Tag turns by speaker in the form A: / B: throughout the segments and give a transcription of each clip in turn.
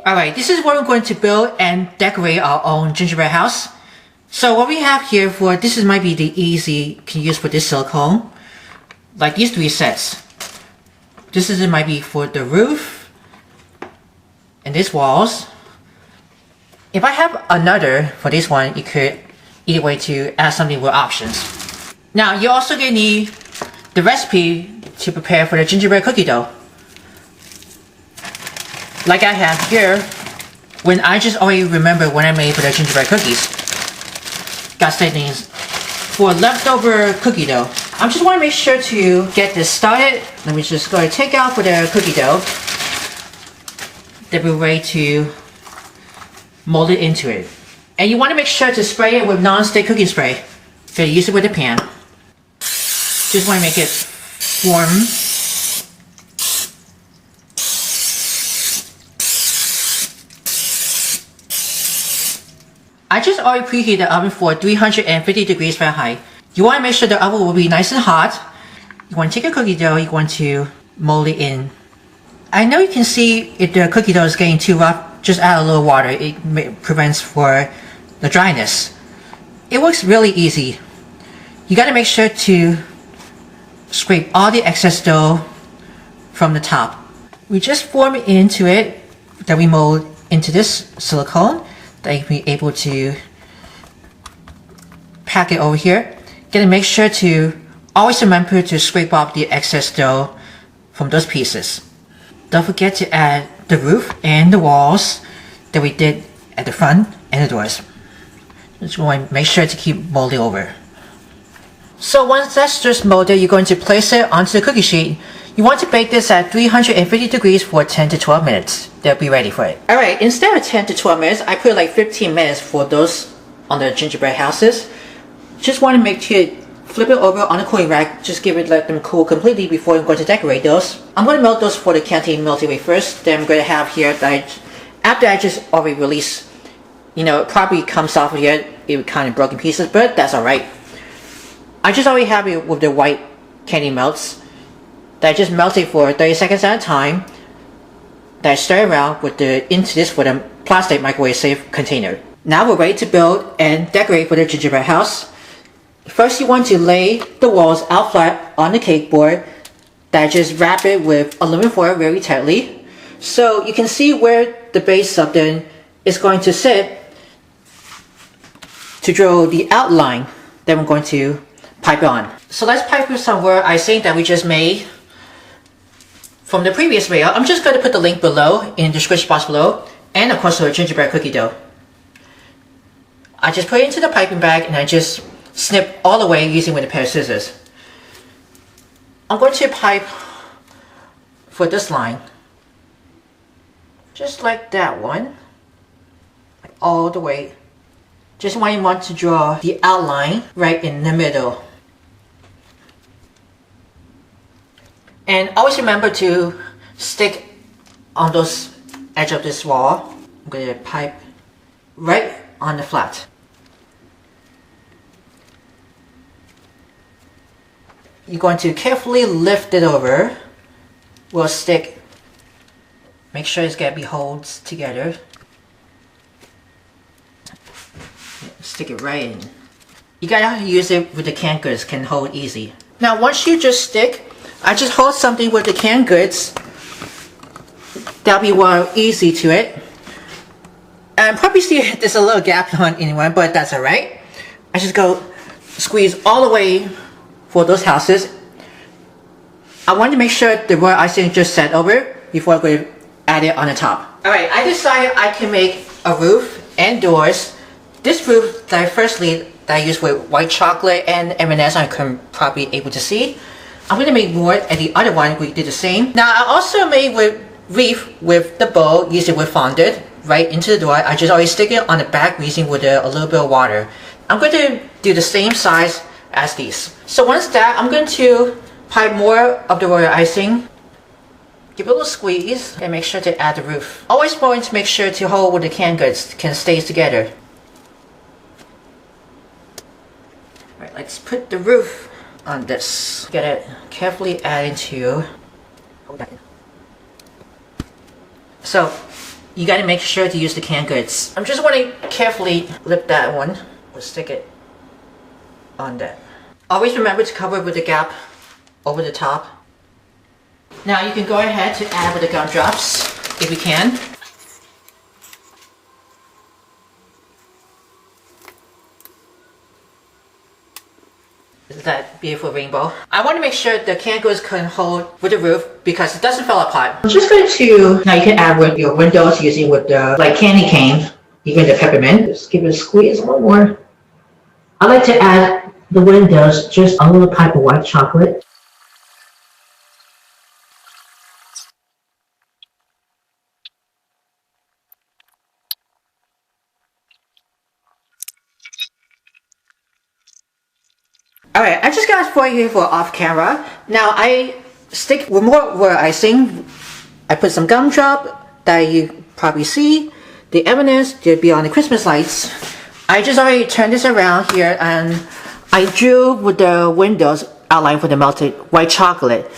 A: Alright, this is where we're going to build and decorate our own gingerbread house. So what we have here for, this might be the easy can use for this silicone. Like these 3 sets. This might be for the roof and these walls. If I have another for this one, you could either way to add something with options. Now you're also going to need the recipe to prepare for the gingerbread cookie dough. Like I have here, when I just already remember when I made for the gingerbread cookies. Got settings for leftover cookie dough. I just want to make sure to get this started. Let me just go ahead and take out for the cookie dough. Then we're ready to mold it into it. And you want to make sure to spray it with nonstick cooking spray. So use it with a pan. Just want to make it warm. I just already preheated the oven for 350 degrees Fahrenheit. You want to make sure the oven will be nice and hot. You want to take your cookie dough, you want to mold it in. I know you can see if the cookie dough is getting too rough, just add a little water. It prevents for the dryness. It works really easy. You got to make sure to scrape all the excess dough from the top. We just form it into it, then we mold into this silicone. That you'll be able to pack it over here. Gotta make sure to always remember to scrape off the excess dough from those pieces. Don't forget to add the roof and the walls that we did at the front and the doors. Just want to make sure to keep molding over. So once that's just molded, you're going to place it onto the cookie sheet. You want to bake this at 350 degrees for 10 to 12 minutes. They'll be ready for it. Alright, instead of 10 to 12 minutes, I put like 15 minutes for those on the gingerbread houses. Just want to make sure you flip it over on the cooling rack. Just let them cool completely before I'm going to decorate those. I'm going to melt those for the canteen melting way first. Then I'm going to have here, after I just already release, it probably comes off of here, it kind of broken pieces, but that's alright. I just already have it with the white candy melts. That I just melted for 30 seconds at a time. That I stir around into this with a plastic microwave safe container. Now we're ready to build and decorate for the gingerbread house. First you want to lay the walls out flat on the cake board. That I just wrap it with aluminum foil very tightly. So you can see where the base of it is going to sit to draw the outline. Then we're going to pipe it on. So let's pipe with some raw icing that we just made from the previous video. I'm just going to put the link below in the description box below, and of course the gingerbread cookie dough. I just put it into the piping bag and I just snip all the way using with a pair of scissors. I'm going to pipe for this line, just like that one, all the way. Just want to draw the outline right in the middle. And always remember to stick on those edge of this wall. I'm going to pipe right on the flat. You're going to carefully lift it over. We'll stick, make sure it's got to be holds together. Stick it right in. You gotta use it with the canned goods, can hold easy. Now once you just stick, I just hold something with the canned goods. That'll be more easy to it. And probably see there's a little gap on anyone, but that's alright. I just go squeeze all the way for those houses. I want to make sure the raw icing just set over before I go add it on the top. Alright, I decided I can make a roof and doors. This roof that I used with white chocolate and M&Ms, I can probably able to see. I'm going to make more, and the other one we did the same. Now I also made with wreath with the bow, used it with fondant right into the door. I just always stick it on the back using with a little bit of water. I'm going to do the same size as these. So once that, I'm going to pipe more of the royal icing. Give it a little squeeze and make sure to add the roof. Always going to make sure to hold with the canned goods can stay together. Alright, let's put the roof on this. Get it carefully add into. Hold that in. So you gotta make sure to use the canned goods. I'm just want to carefully lift that one. We'll stick it on that. Always remember to cover with the gap over the top. Now you can go ahead to add with the gumdrops if you can. That beautiful rainbow. I want to make sure the canned goods can hold with the roof because it doesn't fall apart. I'm just going to, now you can add with your windows using with the like candy cane, even the peppermint. Just give it a squeeze a little more. I like to add the windows just a little pipe of white chocolate. Alright, I just got it for you for off camera. Now I stick with more icing. I put some gumdrop that you probably see. The M&Ms to be on the Christmas lights. I just already turned this around here and I drew with the windows outline for the melted white chocolate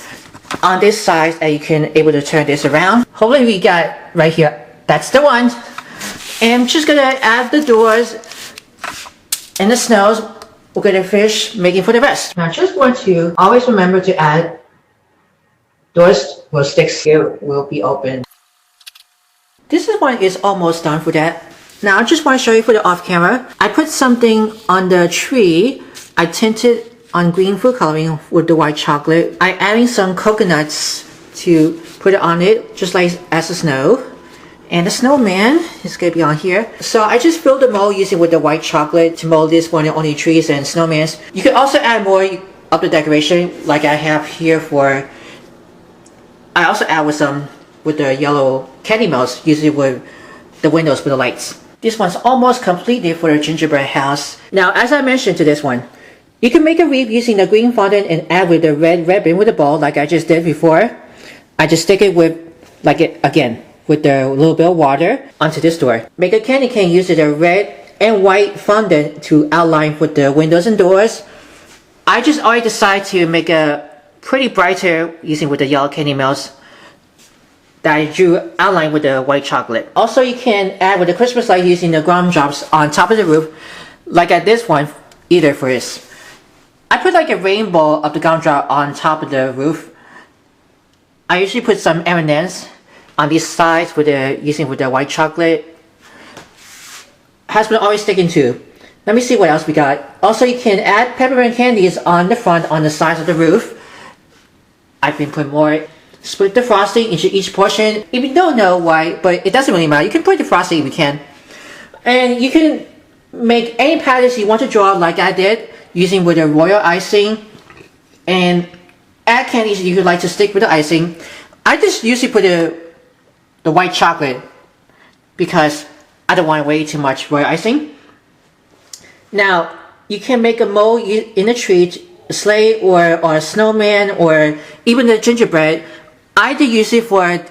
A: on this side, and you can able to turn this around. Hopefully we got right here. That's the one. And I'm just gonna add the doors and the snows. We're gonna finish making for the rest. Now just want to always remember to add doors will stick here will be open. This one is almost done for that. Now I just want to show you for the off camera. I put something on the tree. I tinted on green food coloring with the white chocolate. I adding some coconuts to put it on it, just like as the snow. And the snowman is going to be on here. So I just filled the mold using with the white chocolate to mold this one on the trees and snowmans. You can also add more of the decoration like I have here for. I also add with some with the yellow candy melts using with the windows with the lights. This one's almost completed for the gingerbread house. Now as I mentioned to this one, you can make a wreath using the green fondant and add with the red ribbon with the ball like I just did before. I just stick it with like it again. With the little bit of water onto this door. Make a candy cane using the red and white fondant to outline with the windows and doors. I just already decided to make a pretty brighter using with the yellow candy melts that I drew outline with the white chocolate. Also you can add with the Christmas light using the gumdrops on top of the roof like at this one either for this. I put like a rainbow of the gumdrop on top of the roof. I usually put some M&Ms on these sides with the using with the white chocolate. Has been always sticking to. Let me see what else we got. Also you can add peppermint candies on the front on the sides of the roof. I've been putting more. Split the frosting into each portion. If you don't know why, but it doesn't really matter. You can put the frosting if you can. And you can make any patterns you want to draw like I did using with the royal icing. And add candies you would like to stick with the icing. I just usually put the white chocolate because I don't want way too much royal icing. Now you can make a mold in a tree, a sleigh or a snowman or even the gingerbread. I do use it for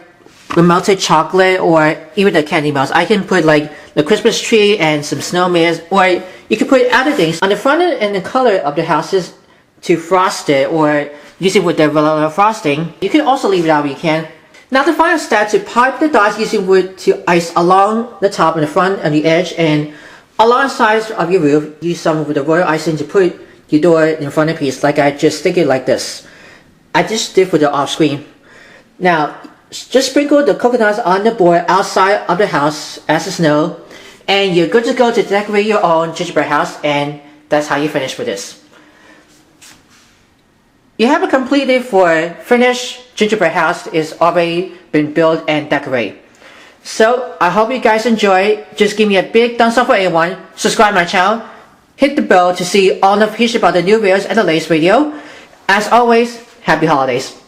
A: the melted chocolate or even the candy melts. I can put like the Christmas tree and some snowmen, or you can put other things on the front end and the color of the houses to frost it or use it with the vanilla frosting. You can also leave it out if you can. Now the final step to pipe the dots using wood to ice along the top and the front and the edge and along the sides of your roof. Use some of the royal icing to put your door in front of the piece like I just stick it like this. I just did for the off screen. Now just sprinkle the coconuts on the board outside of the house as the snow and you're good to go to decorate your own gingerbread house, and that's how you finish with this. You have a completed for finished gingerbread house is already been built and decorated. So I hope you guys enjoy. Just give me a big thumbs up for everyone. Subscribe my channel. Hit the bell to see all notifications about the new videos and the latest video. As always, happy holidays.